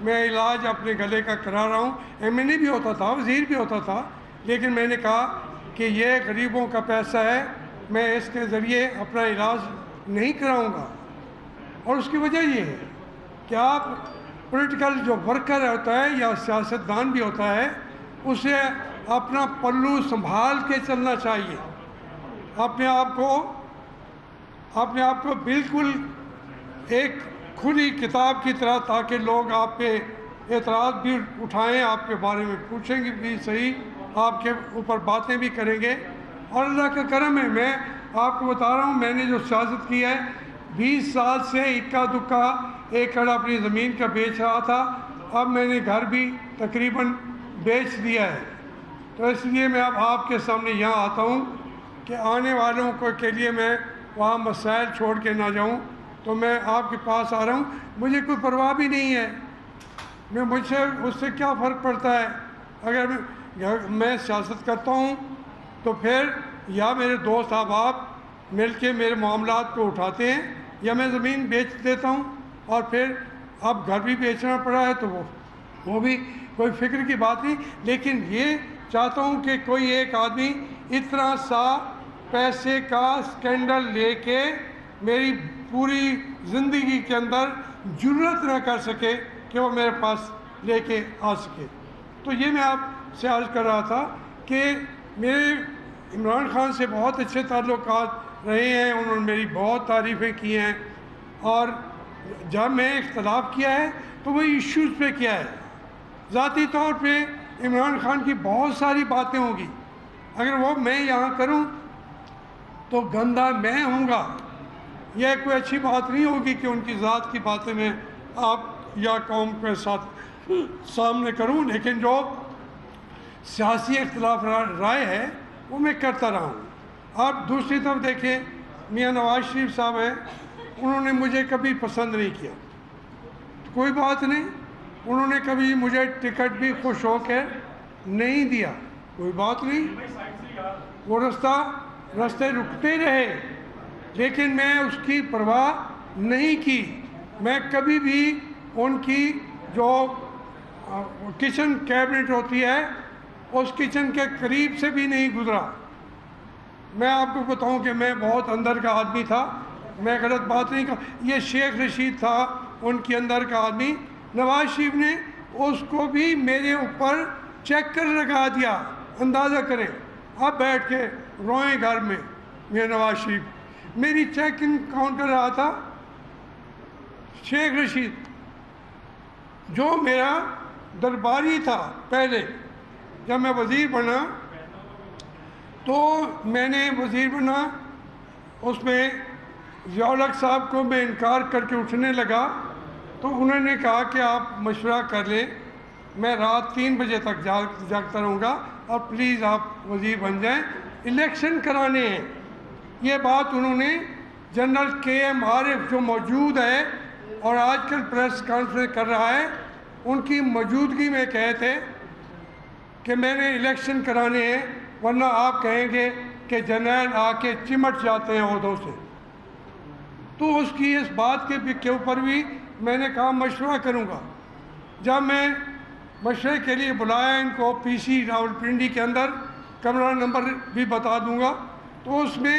میں علاج اپنے گلے کا کرا رہا ہوں. MNA بھی ہوتا تھا, وزیر بھی ہوتا تھا, لیکن میں نے کہا کہ یہ غریبوں کا پیسہ ہے, میں اس کے ذریعے اپنا علاج نہیں کراؤں گا. اور اس کی وجہ یہ ہے کہ آپ پولیٹیکل جو ورکر ہوتا ہے یا سیاستدان بھی ہوتا ہے, اسے اپنا پلو سنبھال کے چلنا چاہیے, اپنے آپ کو بالکل ایک کھلی کتاب کی طرح, تاکہ لوگ آپ پہ اعتراض بھی اٹھائیں, آپ کے بارے میں پوچھیں گے بھی صحیح, آپ کے اوپر باتیں بھی کریں گے. اور اللہ کا کرم ہے, میں آپ کو بتا رہا ہوں, میں نے جو سیاست کی ہے 20 سال سے اکا دکا ایکڑ اپنی زمین کا بیچ رہا تھا, اب میں نے گھر بھی تقریباً بیچ دیا ہے. تو اس لیے میں اب آپ کے سامنے یہاں آتا ہوں کہ آنے والوں کے لیے میں وہاں مسائل چھوڑ کے نہ جاؤں, تو میں آپ کے پاس آ رہا ہوں. مجھے کوئی پرواہ بھی نہیں ہے, مجھ سے اس سے کیا فرق پڑتا ہے. اگر میں سیاست کرتا ہوں تو پھر یا میرے دوست احباب مل کے میرے معاملات کو اٹھاتے ہیں, یا میں زمین بیچ دیتا ہوں, اور پھر اب گھر بھی بیچنا پڑا ہے تو وہ بھی کوئی فکر کی بات نہیں. لیکن یہ چاہتا ہوں کہ کوئی ایک آدمی اتنا سا پیسے کا اسکینڈل لے کے میری پوری زندگی کے اندر جرت نہ کر سکے کہ وہ میرے پاس لے کے آ سکے. تو یہ میں آپ سے عرض کر رہا تھا کہ میرے عمران خان سے بہت اچھے تعلقات رہے ہیں, انہوں نے میری بہت تعریفیں کی ہیں, اور جب میں اختلاف کیا ہے تو وہ ایشوز پہ کیا ہے. ذاتی طور پہ عمران خان کی بہت ساری باتیں ہوں گی, اگر وہ میں یہاں کروں تو گندہ میں ہوں گا. یہ کوئی اچھی بات نہیں ہوگی کہ ان کی ذات کی باتیں میں آپ یا قوم کے ساتھ سامنے کروں, لیکن جو سیاسی اختلاف رائے ہے وہ میں کرتا رہا ہوں. آپ دوسری طرف دیکھیں, میاں نواز شریف صاحب ہیں, انہوں نے مجھے کبھی پسند نہیں کیا, کوئی بات نہیں. انہوں نے کبھی مجھے ٹکٹ بھی خوش ہو کے نہیں دیا, کوئی بات نہیں. وہ راستے رکتے رہے, لیکن میں اس کی پرواہ نہیں کی. میں کبھی بھی ان کی جو کچن کیبنٹ ہوتی ہے اس کچن کے قریب سے بھی نہیں گزرا. میں آپ کو بتاؤں کہ میں بہت اندر کا آدمی تھا, میں غلط بات نہیں کہا. یہ شیخ رشید تھا ان کے اندر کا آدمی, نواز شریف نے اس کو بھی میرے اوپر چیک کر لگا دیا. اندازہ کریں, اب بیٹھ کے روئیں گھر میں. میرے نواز شریف میری چیکنگ کون کر رہا تھا؟ شیخ رشید, جو میرا درباری تھا. پہلے جب میں وزیر بنا تو میں نے وزیر بنا, اس میں ضیاء الحق صاحب کو میں انکار کر کے اٹھنے لگا, تو انہوں نے کہا کہ آپ مشورہ کر لیں, میں رات 3 بجے تک جاگتا رہوں گا, اور پلیز آپ وزیر بن جائیں, الیکشن کرانے ہیں. یہ بات انہوں نے جنرل KM عارف جو موجود ہے اور آج کل پریس کانفرنس کر رہا ہے, ان کی موجودگی میں کہے تھے کہ میں نے الیکشن کرانے ہیں, ورنہ آپ کہیں گے کہ جنرل آ کے چمٹ جاتے ہیں عہدوں سے. تو اس کی اس بات کے اوپر بھی میں نے کہا مشورہ کروں گا. جب میں مشورے کے لیے بلایا ان کو PC راولپنڈی کے اندر, کمرہ نمبر بھی بتا دوں گا, تو اس میں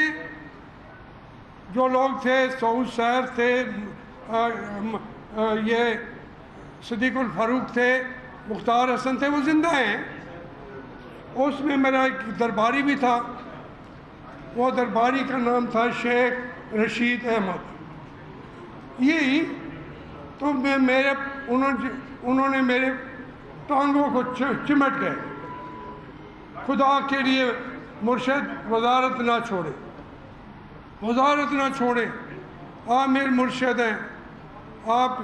جو لوگ تھے, سعود سیر تھے, یہ صدیق الفاروق تھے, مختار حسن تھے, وہ زندہ ہیں. اس میں میرا ایک درباری بھی تھا, وہ درباری کا نام تھا شیخ رشید احمد. یہی تو انہوں نے میرے ٹانگوں کو چمٹ گئے. خدا کے لیے مرشد وزارت نہ چھوڑے, وزارت نہ چھوڑے, آپ میرے مرشد ہیں, آپ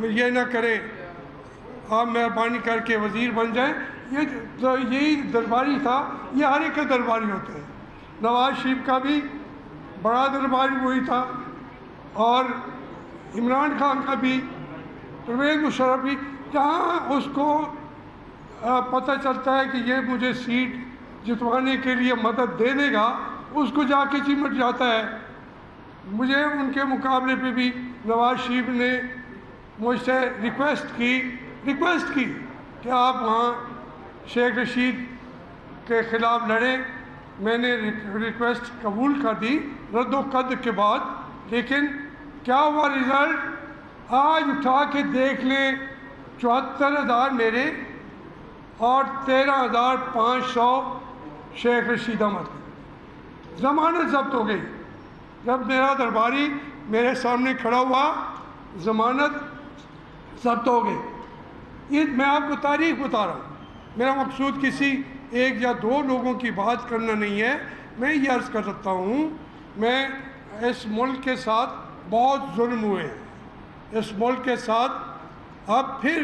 یہ نہ کریں, آپ مہربانی کر کے وزیر بن جائیں. یہی درباری تھا. یہ ہر ایک کا درباری ہوتے ہیں. نواز شریف کا بھی بڑا درباری وہی تھا, اور عمران خان کا بھی, پرویز مشرف بھی. جہاں اس کو پتہ چلتا ہے کہ یہ مجھے سیٹ جتوانے کے لیے مدد دے دے گا, اس کو جا کے چمٹ جاتا ہے. مجھے ان کے مقابلے پہ بھی نواز شریف نے مجھ سے ریکویسٹ کی کہ آپ وہاں شیخ رشید کے خلاف لڑیں. میں نے ریکویسٹ قبول کر دی رد و قد کے بعد. لیکن کیا ہوا رزلٹ؟ آج اٹھا کے دیکھ لیں، 74,000 میرے اور 13,500 شیخ رشید احمد کی ضمانت ضبط ہو گئی. جب میرا درباری میرے سامنے کھڑا ہوا، ضمانت ضبط ہو گئی. یہ میں آپ کو تاریخ بتا رہا ہوں. میرا مقصود کسی ایک یا دو لوگوں کی بات کرنا نہیں ہے. میں یہ عرض کر سکتا ہوں، میں اس ملک کے ساتھ بہت ظلم ہوئے ہیں. اس ملک کے ساتھ اب پھر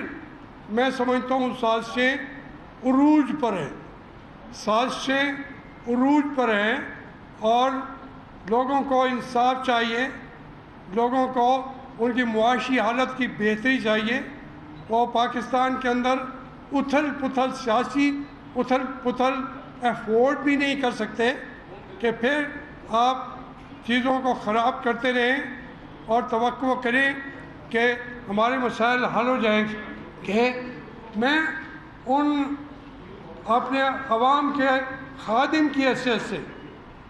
میں سمجھتا ہوں سازشیں عروج پر ہیں اور لوگوں کو انصاف چاہیے، لوگوں کو ان کی معاشی حالت کی بہتری چاہیے. وہ پاکستان کے اندر سیاسی اتھل پتھل افورڈ بھی نہیں کر سکتے کہ پھر آپ چیزوں کو خراب کرتے رہیں اور توقع کریں کہ ہمارے مسائل حل ہو جائیں. کہ میں ان اپنے عوام کے خادم کی حیثیت سے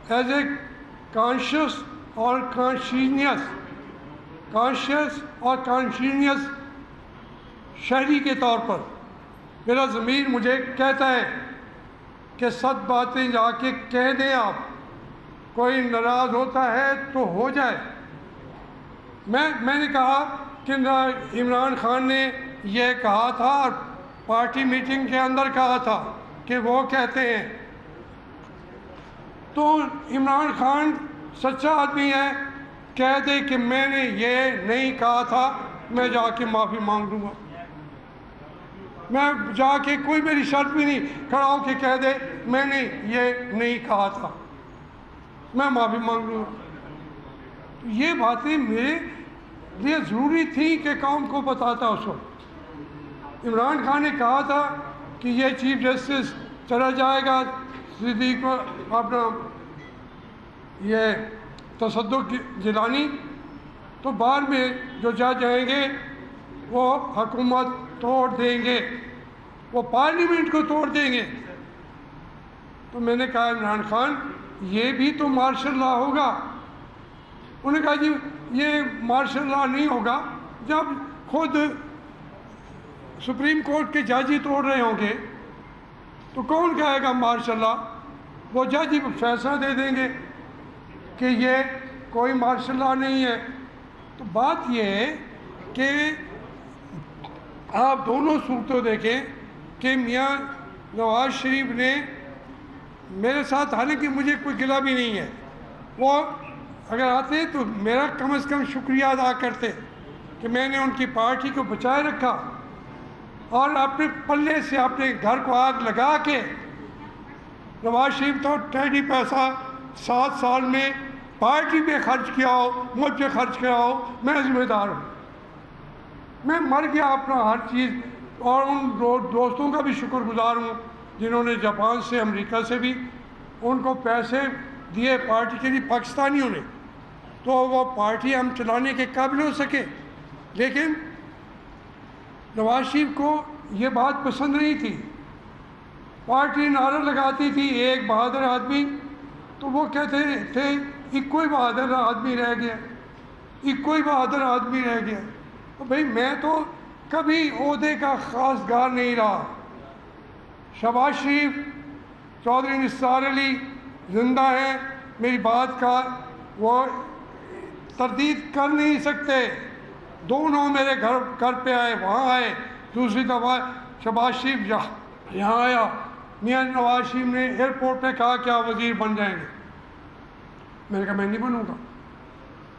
ایز اے کانشیس اور کانشینیس شہری کے طور پر میرا ضمیر مجھے کہتا ہے کہ 100 باتیں جا کے کہہ دیں. آپ کوئی ناراض ہوتا ہے تو ہو جائے. میں نے کہا کہ عمران خان نے یہ کہا تھا اور پارٹی میٹنگ کے اندر کہا تھا کہ وہ کہتے ہیں. تو عمران خان سچا آدمی ہے، کہہ دے کہ میں نے یہ نہیں کہا تھا، میں جا کے معافی مانگ لوں گا. میں جا کے کوئی میری شرط بھی نہیں، کھڑا ہو کے کہہ دے میں نے یہ نہیں کہا تھا، میں معافی مانگ لوں گا. یہ باتیں میرے لیے ضروری تھی کہ قوم کو بتاتا. اس وقت عمران خان نے کہا تھا کہ یہ چیف جسٹس چلا جائے گا صدیق کو اپنا یہ تصدق جیلانی، تو بعد میں جو جج آئیں گے وہ حکومت توڑ دیں گے، وہ پارلیمنٹ کو توڑ دیں گے. تو میں نے کہا عمران خان یہ بھی تو مارشل لا ہوگا. انہوں نے کہا جی یہ مارشل لا نہیں ہوگا. جب خود سپریم کورٹ کے جج ہی توڑ رہے ہوں گے تو کون کہے گا مارشل لا؟ وہ جج ہی فیصلہ دے دیں گے کہ یہ کوئی مارشل لا نہیں ہے. تو بات یہ ہے کہ آپ دونوں صورتوں دیکھیں کہ میاں نواز شریف نے میرے ساتھ، حالانکہ مجھے کوئی گلہ بھی نہیں ہے، وہ اگر آتے تو میرا کم از کم شکریہ ادا کرتے کہ میں نے ان کی پارٹی کو بچائے رکھا اور اپنے پلے سے اپنے گھر کو آگ لگا کے. نواز شریف تو ٹیڈی پیسہ 7 سال میں پارٹی پہ خرچ کیا ہو، مجھ پہ خرچ کیا ہو، میں ذمہ دار ہوں. میں مر گیا اپنا ہر چیز. اور ان دوستوں کا بھی شکر گزار ہوں جنہوں نے جاپان سے، امریکہ سے بھی ان کو پیسے دیے پارٹی کے لیے، پاکستانیوں نے، تو وہ پارٹی ہم چلانے کے قابل ہو سکے. لیکن نواز شریف کو یہ بات پسند نہیں تھی. پارٹی نعرہ لگاتی تھی ایک بہادر آدمی، تو وہ کہتے تھے ایک کوئی بہادر آدمی رہ گیا، ایک کوئی بہادر آدمی رہ گیا. تو بھئی میں تو کبھی عہدے کا خاصگار نہیں رہا. شہباز شریف، چودھری نثار علی زندہ ہیں، میری بات کا وہ تردید کر نہیں سکتے. دونوں میرے گھر پہ آئے، وہاں آئے. دوسری دفعہ شہباز شریف یہاں آیا. میاں نواز شریف نے ایئرپورٹ پہ کہا کہ آپ وزیر بن جائیں گے. میں نے کہا میں نہیں بنوں گا.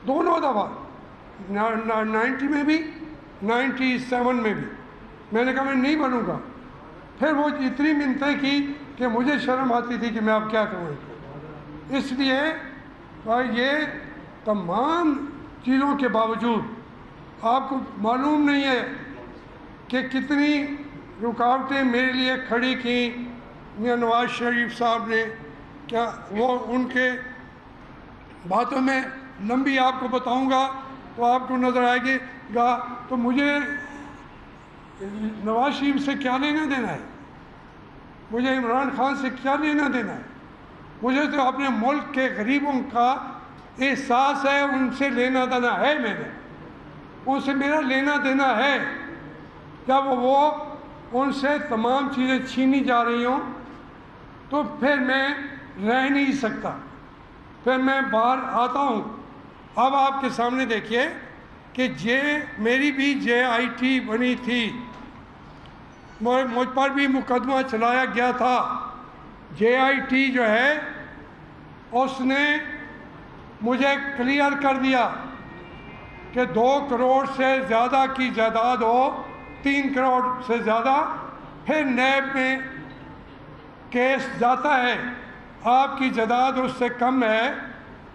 دونوں دفعہ 90 میں بھی 97 میں بھی میں نے کہا میں نہیں بنوں گا. پھر وہ اتنی منتیں کی کہ مجھے شرم آتی تھی کہ میں اب کیا کروں. اس لیے یہ تمام چیزوں کے باوجود آپ کو معلوم نہیں ہے کہ کتنی رکاوٹیں میرے لیے کھڑی کیں میاں نواز شریف صاحب نے. کیا وہ ان کے باتوں میں لمبی آپ کو بتاؤں گا تو آپ کو نظر آئے گا تو مجھے نواز شریف سے کیا لینا دینا ہے؟ مجھے عمران خان سے کیا لینا دینا ہے؟ مجھے تو اپنے ملک کے غریبوں کا احساس ہے، ان سے لینا دینا ہے، ان سے میرا لینا دینا ہے۔ جب وہ ان سے تمام چیزیں چھینی جا رہی ہوں تو پھر میں رہ نہیں سکتا، پھر میں باہر آتا ہوں۔ اب آپ کے سامنے دیکھیے کہ میری بھی JIT بنی تھی، مجھ پر بھی مقدمہ چلایا گیا تھا۔ JIT جو ہے اس نے مجھے کلیئر کر دیا کہ 2 کروڑ سے زیادہ کی جائیداد ہو، 3 کروڑ سے زیادہ، پھر نیب میں کیس جاتا ہے، آپ کی جائیداد اس سے کم ہے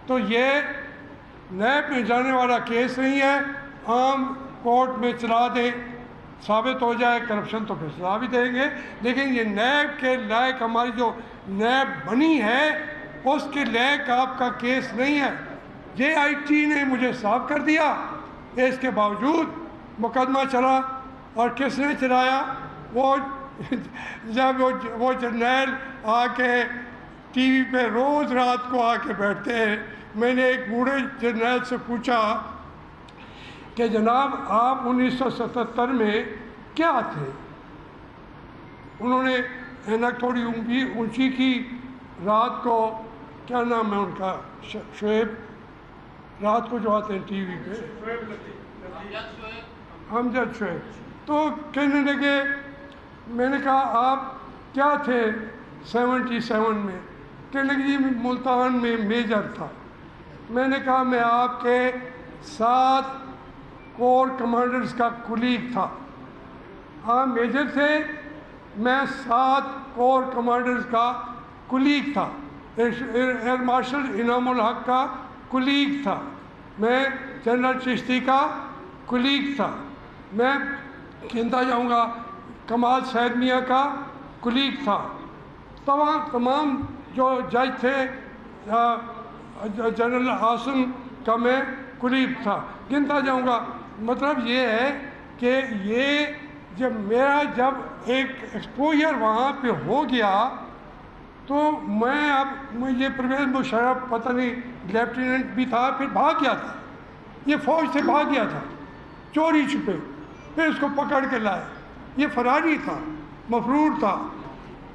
تو یہ نیب میں جانے والا کیس نہیں ہے، عام کورٹ میں چلا دیں، ثابت ہو جائے کرپشن تو پھر سزا بھی دیں گے، لیکن یہ نیب کے لائق ہماری جو نیب بنی ہے اس کے لائق آپ کا کیس نہیں ہے۔ JIT نے مجھے صاف کر دیا، اس کے باوجود مقدمہ چلا، اور کس نے چلایا؟ وہ جب وہ جرنیل آ کے ٹی وی پہ روز رات کو آ کے بیٹھتے ہیں۔ میں نے ایک بوڑھے جرنیل سے پوچھا کہ جناب آپ 1977 میں کیا تھے؟ انہوں نے اینک تھوڑی اونچی کی، رات کو کیا نام ہے ان کا، شعیب، رات کو جو آتے ہیں ٹی وی پہ، امجد شعیب، تو کہنے لگے، میں نے کہا آپ کیا تھے 77 میں؟ کہنے لگے جی ملتان میں میجر تھا۔ میں نے کہا میں آپ کے 7 کور کمانڈرز کا کلیگ تھا۔ آپ میجر تھے، میں 7 کور کمانڈرز کا کلیگ تھا، ایئر مارشل انعام الحق کا کلیگ تھا، میں جنرل چشتی کا کلیگ تھا، میں گنتا جاؤں گا کمال سید میاں کا کلیگ تھا، تمام جو جج تھے، جنرل عاصم کا میں کلیگ تھا، گنتا جاؤں گا۔ مطلب یہ ہے کہ یہ جب ایک ایکسپوجر وہاں پہ ہو گیا تو میں اب مجھے پرویز مشرف پتہ نہیں لیفٹیننٹ بھی تھا، پھر بھاگ گیا تھا، یہ فوج سے بھاگ گیا تھا چوری چھپے، پھر اس کو پکڑ کے لائے، یہ فراری تھا، مفرور تھا،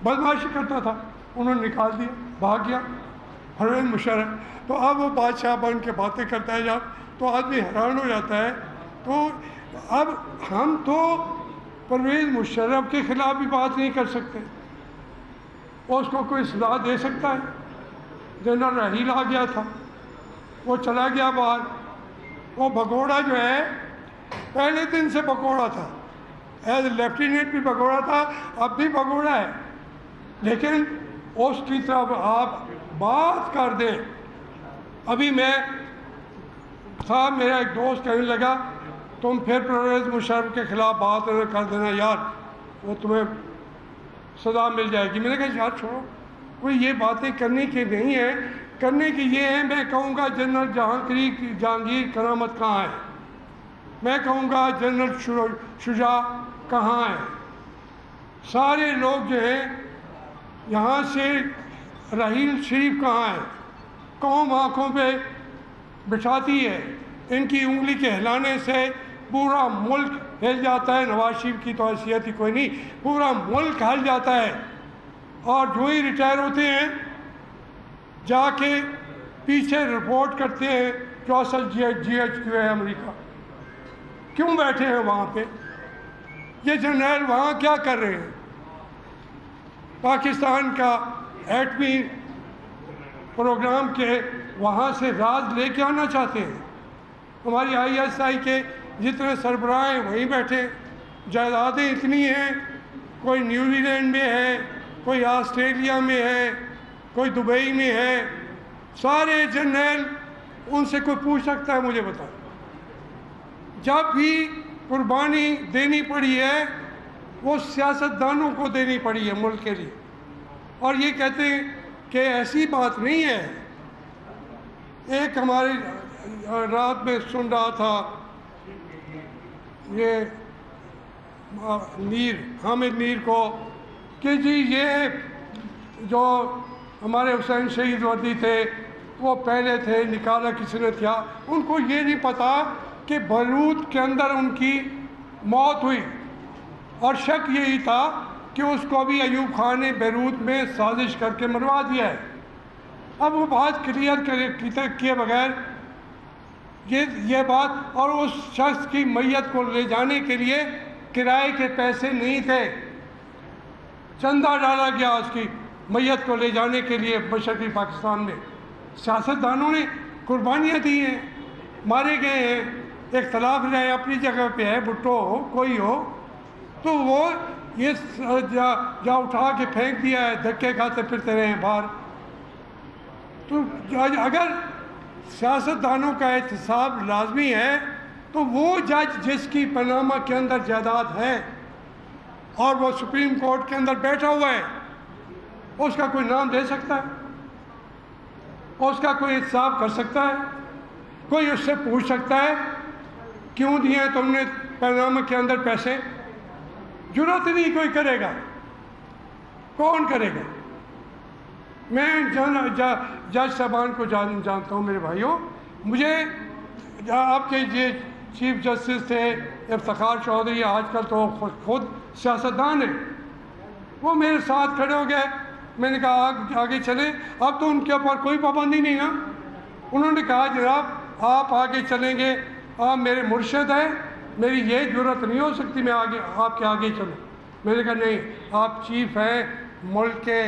بدمعاشی کرتا تھا، انہوں نے نکال دیا، بھاگ گیا پرویز مشرف۔ تو اب وہ بادشاہ بن کے باتیں کرتا ہے جب، تو آدمی حیران ہو جاتا ہے۔ تو اب ہم تو پرویز مشرف کے خلاف بھی بات نہیں کر سکتے، اس کو کوئی سزا دے سکتا ہے؟ جنرل رحیل آ گیا تھا، وہ چلا گیا باہر، وہ بھگوڑا جو ہے پہلے دن سے بھگوڑا تھا، ایز لیفٹیننٹ بھی بھگوڑا تھا، اب بھی بھگوڑا ہے، لیکن اس کی طرف آپ بات کر دیں۔ ابھی میں تھا، میرا ایک دوست کہنے لگا تم پھر پرویز مشرف کے خلاف بات کر دینا یار، وہ تمہیں سزا مل جائے گی۔ میں نے کہا یار چھوڑو، کوئی یہ باتیں کرنے کی نہیں ہے، کرنے کی یہ ہے، میں کہوں گا جنرل جہانگیر کرامت کہاں ہے، میں کہوں گا جنرل شجاع کہاں ہے، سارے لوگ جو ہیں یہاں سے، رحیل شریف کہاں ہے، قوم آنکھوں پہ بٹھاتی ہے، ان کی انگلی کے ہلانے سے پورا ملک ہل جاتا ہے، نواز شریف کی تو حیثیت ہی کوئی نہیں، پورا ملک ہل جاتا ہے، اور جو ہی ریٹائر ہوتے ہیں جا کے پیچھے رپورٹ کرتے ہیں جو اصل GHQ ہے امریکہ، کیوں بیٹھے ہیں وہاں پہ، یہ جرنیل وہاں کیا کر رہے ہیں؟ پاکستان کا ایٹمی پروگرام کے وہاں سے راز لے کے آنا چاہتے ہیں۔ ہماری ISI کے جتنے سربراہ ہیں وہیں بیٹھے، جائیدادیں اتنی ہیں، کوئی نیوزی لینڈ میں ہے، کوئی آسٹریلیا میں ہے، کوئی دبئی میں ہے، سارے جرنیل، ان سے کوئی پوچھ سکتا ہے مجھے بتا، جب بھی قربانی دینی پڑی ہے وہ سیاستدانوں کو دینی پڑی ہے ملک کے لیے، اور یہ کہتے ہیں کہ ایسی بات نہیں ہے۔ ایک ہمارے رات میں سن رہا تھا یہ حامد میر کو کہ جی یہ جو ہمارے حسین شہید وردی تھے وہ پہلے تھے، نکالا کسی نے تھا. ان کو یہ نہیں پتا کہ بیروت کے اندر ان کی موت ہوئی، اور شک یہی تھا کہ اس کو بھی ایوب خان نے بیروت میں سازش کر کے مروا دیا ہے. اب وہ بات کلیئر کیے بغیر یہ بات، اور اس شخص کی میت کو لے جانے کے لیے کرائے کے پیسے نہیں تھے، چندہ ڈالا گیا اس کی میت کو لے جانے کے لیے مشرقی پاکستان میں. سیاستدانوں نے قربانیاں دی ہیں، مارے گئے ہیں، اختلاف رہے اپنی جگہ پہ ہے، بھٹو ہو کوئی ہو، تو وہ یہ جا اٹھا کے پھینک دیا ہے، دھکے کھاتے پھرتے رہے ہیں باہر. تو اگر سیاستدانوں کا احتساب لازمی ہے تو وہ جج جس کی پاناما کے اندر جائیداد ہے اور وہ سپریم کورٹ کے اندر بیٹھا ہوا ہے، اس کا کوئی نام دے سکتا ہے؟ اس کا کوئی احتساب کر سکتا ہے؟ کوئی اس سے پوچھ سکتا ہے کیوں دیے تم نے پاناما کے اندر پیسے؟ جرات نہیں کوئی کرے گا. کون کرے گا؟ میں جج صاحبان کو جانتا ہوں میرے بھائیوں. مجھے آپ کے یہ چیف جسٹس تھے افتخار چودھری، آج کل تو خود سیاستدان ہیں، وہ میرے ساتھ کھڑے ہو گئے. میں نے کہا آگے چلیں. اب تو ان کے اوپر کوئی پابندی نہیں نا. انہوں نے کہا جناب آپ آگے چلیں گے، آپ میرے مرشد ہیں، میری یہ جرت نہیں ہو سکتی میں آگے آپ کے آگے چلوں. میں نے کہا نہیں، آپ چیف ہیں ملک کے،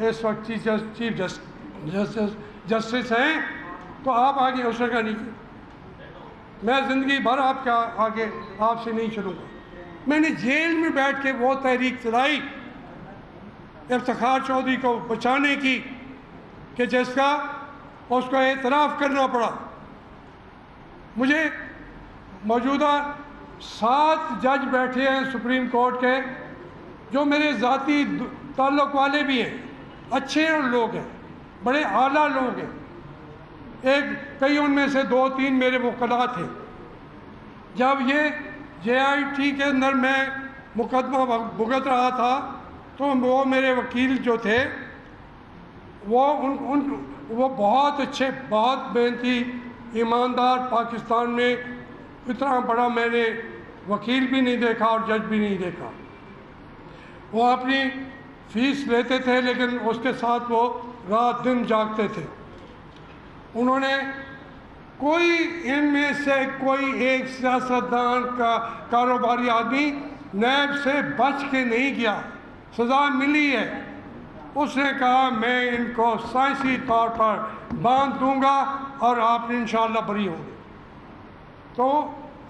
اس وقت چیف جسٹس ہیں، تو آپ آگے. اس نے کہا نہیں، میں زندگی بھر آپ کے آگے آپ سے نہیں چلوں گا. میں نے جیل میں بیٹھ کے وہ تحریک چلائی افتخار چودھری کو بچانے کی کہ جس کا اس کو اعتراف کرنا پڑا. مجھے موجودہ 7 جج بیٹھے ہیں سپریم کورٹ کے جو میرے ذاتی تعلق والے بھی ہیں، اچھے لوگ ہیں، بڑے اعلیٰ لوگ ہیں. کئی ان میں سے 2-3 میرے وکلاء تھے. جب یہ JIT کے اندر میں مقدمہ بھگت رہا تھا تو وہ میرے وکیل جو تھے وہ بہت اچھے، بہت محنتی، ایماندار. پاکستان میں اتنا بڑا میں نے وکیل بھی نہیں دیکھا اور جج بھی نہیں دیکھا. وہ اپنی فیس لیتے تھے لیکن اس کے ساتھ وہ رات دن جاگتے تھے. انہوں نے کوئی ان میں سے کوئی ایک سیاستدان کا کاروباری آدمی نیب سے بچ کے نہیں گیا. سزا ملی ہے. اس نے کہا میں ان کو سائنسی طور پر باندھ دوں گا اور آپ انشاءاللہ بری ہوں گے. تو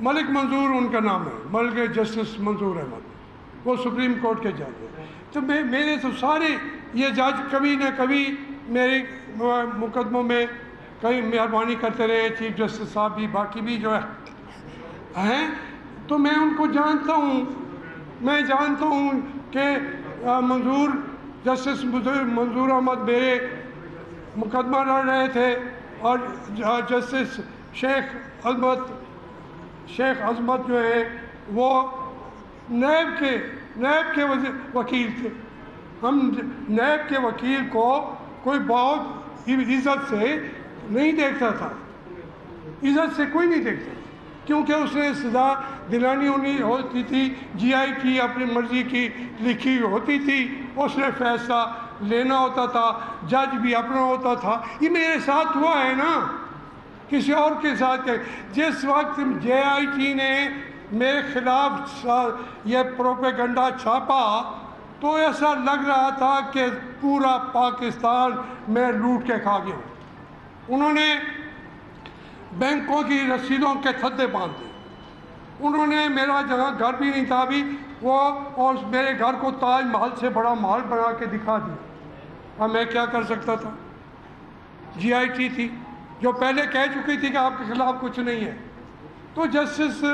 ملک منظور ان کا نام ہے، ملک جسٹس منظور احمد، وہ سپریم کورٹ کے جج ہیں. تو میرے تو سارے یہ جج کبھی نہ کبھی میرے مقدموں میں کئی مہربانی کرتے رہے، چیف جسٹس صاحب بھی، باقی بھی جو ہیں. تو میں ان کو جانتا ہوں. میں جانتا ہوں کہ جسٹس منظور احمد میرے مقدمہ لڑ رہے تھے اور جسٹس شیخ عظمت جو ہے وہ نیب کے وکیل تھے. ہم نیب کے وکیل کو کوئی بہت عزت سے نہیں دیکھتا تھا، عزت سے کوئی نہیں دیکھتا، کیونکہ اس نے سزا دلانی ہوتی تھی. JIT اپنی مرضی کی لکھی ہوتی تھی، اس نے فیصلہ لینا ہوتا تھا، جج بھی اپنا ہوتا تھا. یہ میرے ساتھ ہوا ہے نا، کسی اور کے ساتھ. جس وقت JIT نے میرے خلاف یہ پروپیگنڈا چھاپا تو ایسا لگ رہا تھا کہ پورا پاکستان میں لوٹ کے کھا گیا. انہوں نے بینکوں کی رسیدوں کے تھدے باندھ دیے. انہوں نے میرا جگہ گھر بھی نہیں تھا ابھی، وہ اور میرے گھر کو تاج محل سے بڑا محل بنا کے دکھا دیا. اب میں کیا کر سکتا تھا؟ JIT تھی جو پہلے کہہ چکی تھی کہ آپ کے خلاف کچھ نہیں ہے. تو جسٹس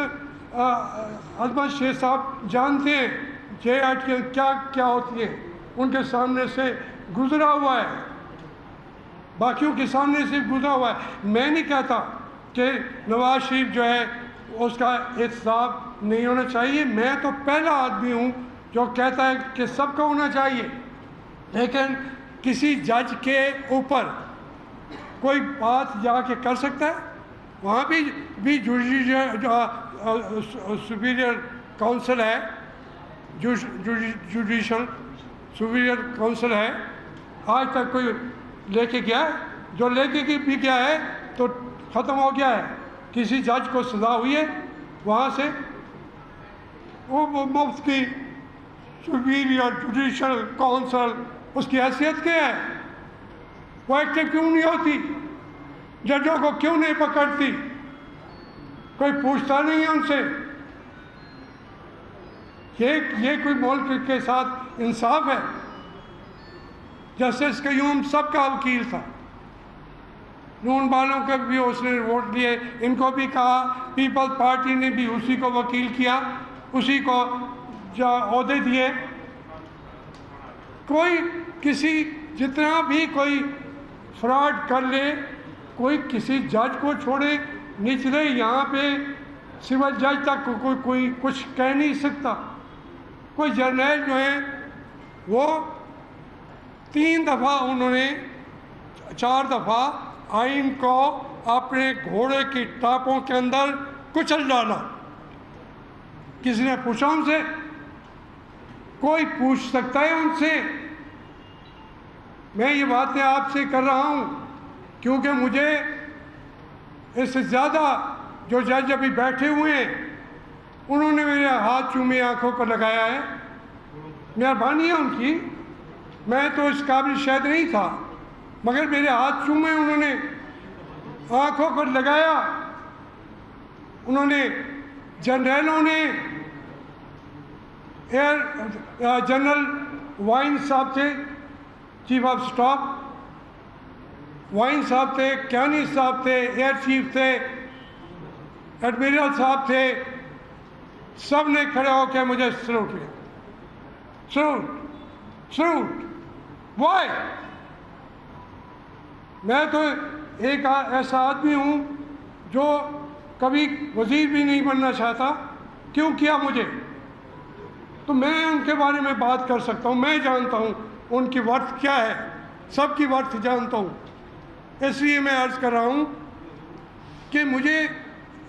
عظمت شیخ صاحب جانتے ہیں JIT کیا ہوتی ہے، ان کے سامنے سے گزرا ہوا ہے، باقیوں کے سامنے سے گزرا ہوا ہے. میں نہیں کہتا کہ نواز شریف جو ہے اس کا احتساب نہیں ہونا چاہیے. میں تو پہلا آدمی ہوں جو کہتا ہے کہ سب کا ہونا چاہیے, لیکن کسی جج کے اوپر کوئی بات جا کے کر سکتا ہے؟ وہاں بھی سپیریئر کونسل ہے, جوڈیشل سپیریئر کونسل ہے, آج تک کوئی لے کے گیا ہے؟ جو لے کے بھی گیا ہے تو ختم ہو گیا ہے. کسی جج کو سزا ہوئی ہے وہاں سے؟ وہ مفت کی سپیریئر جوڈیشل کونسل, اس کی حیثیت کیا ہے؟ وہ ایکٹیو کیوں نہیں ہوتی؟ ججوں کو کیوں نہیں پکڑتی؟ کوئی پوچھتا نہیں ہے ان سے. یہ کوئی ملک کے ساتھ انصاف ہے؟ جسٹس قیوم سب کا وکیل تھا, نون والوں کے بھی اس نے ووٹ دیے, ان کو بھی کہا, پیپل پارٹی نے بھی اسی کو وکیل کیا, اسی کو عہدے دیے. کوئی کسی جتنا بھی کوئی فراڈ کر لے, کوئی کسی جج کو چھوڑے, نچلے یہاں پہ سول جج تک کوئی کچھ کہہ نہیں سکتا. کوئی جرنیل جو ہیں وہ 3 دفعہ انہوں نے 4 دفعہ آئین کو اپنے گھوڑے کی ٹاپوں کے اندر کچل ڈالا. کسی نے پوچھا ان سے؟ کوئی پوچھ سکتا ہے ان سے؟ میں یہ باتیں آپ سے کر رہا ہوں کیونکہ مجھے اس سے زیادہ جو جج ابھی بیٹھے ہوئے ہیں انہوں نے میرے ہاتھ چومے آنکھوں کو لگایا ہے. مہربانی ہے ان کی, میں تو اس قابل شاید نہیں تھا, مگر میرے ہاتھ چومے انہوں نے, آنکھوں کو لگایا انہوں نے. جنرلوں نے, جنرل وائن صاحب تھے چیف آف سٹاف, وائن صاحب تھے, کیانی صاحب تھے, ایئر چیف تھے, ایڈمرل صاحب تھے, سب نے کھڑے ہو کے مجھے سلوٹ کیا. سلوٹ. وائی؟ میں تو ایک ایسا آدمی ہوں جو کبھی وزیر بھی نہیں بننا چاہتا. کیوں کیا مجھے؟ تو میں ان کے بارے میں بات کر سکتا ہوں, میں جانتا ہوں ان کی ورث کیا ہے, سب کی ورث جانتا ہوں. اس لیے میں عرض کر رہا ہوں کہ مجھے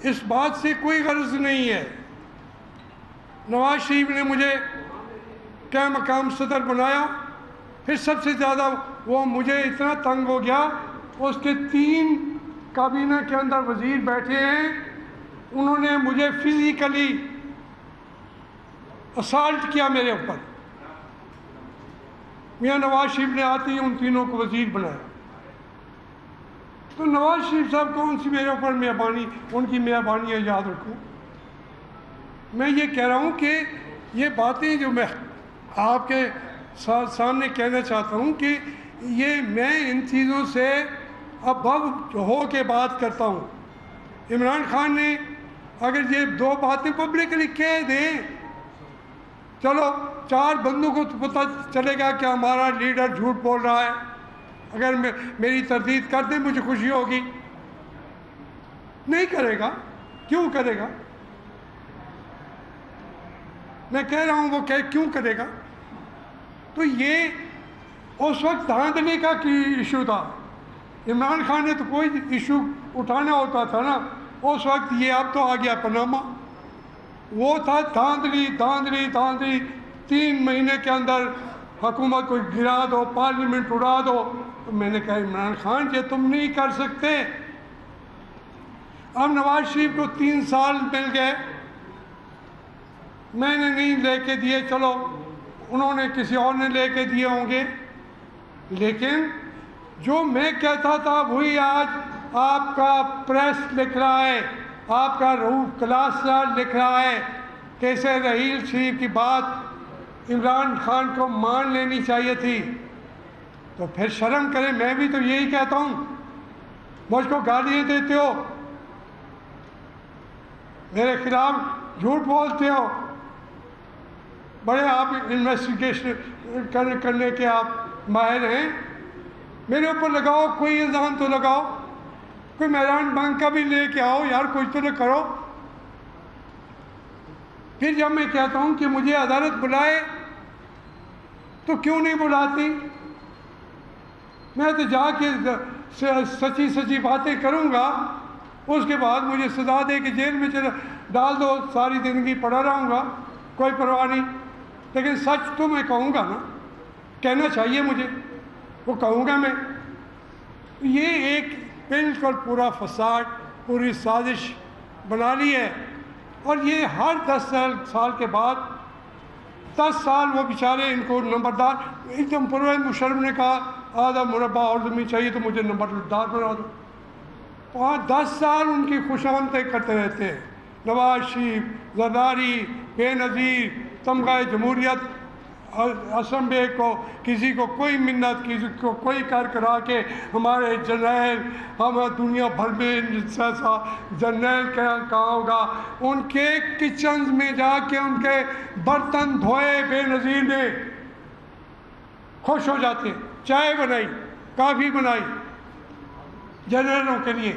اس بات سے کوئی غرض نہیں ہے. نواز شریف نے مجھے کیا مقام صدر بنایا, پھر سب سے زیادہ وہ مجھے اتنا تنگ ہو گیا, اس کے 3 کابینہ کے اندر وزیر بیٹھے ہیں, انہوں نے مجھے فزیکلی اسالٹ کیا میرے اوپر. میاں نواز شریف نے آتے ہی ان تینوں کو وزیر بنایا. تو نواز شریف صاحب کون سی میرے اوپر مہربانی, ان کی مہربانیاں یاد رکھوں. میں یہ کہہ رہا ہوں کہ یہ باتیں جو میں آپ کے سامنے کہنا چاہتا ہوں کہ یہ میں ان چیزوں سے اب ہو کے بات کرتا ہوں. عمران خان نے اگر یہ 2 باتیں پبلکلی کہہ دیں, چلو 4 بندوں کو تو پتہ چلے گا کہ ہمارا لیڈر جھوٹ بول رہا ہے. اگر میری تردید کر دیں مجھے خوشی ہوگی. نہیں کرے گا. کیوں کرے گا؟ میں کہہ رہا ہوں وہ کیوں کرے گا. تو یہ اس وقت دھاندلی کا ایشو تھا. عمران خان نے تو کوئی ایشو اٹھانا ہوتا تھا نا اس وقت, یہ اب تو آ گیا پاناما. وہ تھا دھاندلی دھاندلی دھاندلی. 3 مہینے کے اندر حکومت کو گرا دو, پارلیمنٹ اڑا دو. تو میں نے کہا عمران خان یہ تم نہیں کر سکتے. اب نواز شریف کو 3 سال مل گئے, میں نے نہیں لے کے دیے, چلو انہوں نے کسی اور نے لے کے دیے ہوں گے, لیکن جو میں کہتا تھا وہی آج آپ کا پریس لکھ رہا ہے, آپ کا روح کلاس لکھ رہا ہے. کیسے رحیل شریف کی بات عمران خان کو مان لینی چاہیے تھی. تو پھر شرم کریں. میں بھی تو یہی کہتا ہوں. مجھ کو گالیاں دیتے ہو, میرے خلاف جھوٹ بولتے ہو, بڑے آپ انویسٹیگیشن کرنے کے آپ ماہر ہیں. میرے اوپر لگاؤ, کوئی الزام تو لگاؤ, کوئی میدان بنک کا بھی لے کے آؤ یار، کچھ تو نہ کرو۔ پھر جب میں کہتا ہوں کہ مجھے عدالت بلائے تو کیوں نہیں بلاتی؟ میں تو جا کے سچی سچی باتیں کروں گا، اس کے بعد مجھے سزا دے کہ جیل میں ڈال دو، ساری زندگی پڑا رہوں گا، کوئی پرواہ نہیں۔ لیکن سچ تو میں کہوں گا نا، کہنا چاہیے مجھے، وہ کہوں گا میں۔ یہ ایک بالکل پورا فساد، پوری سازش بنا لی ہے، اور یہ ہر 10 سال کے بعد 10 سال وہ بیچارے ان کو نمبردار، ایک دم پرویز مشرف نے کہا آدھا مربع اور زمین چاہیے تو مجھے نمبردار بنا دو۔ 10 سال ان کی خوش آمدید کرتے رہتے ہیں۔ نواز شریف، زرداری، بے نظیر، تمغہ جمہوریت، اسم بیگ کو کسی کو کوئی منت، کسی کو کوئی کر کرا کے ہمارے جرنیل، ہم دنیا بھر میں جیسا جرنیل کہاں ہوگا، ان کے کچنز میں جا کے ان کے برتن دھوئے بے نظیر نے، خوش ہو جاتے، چائے بنائی، کافی بنائی جرنیلوں کے لیے۔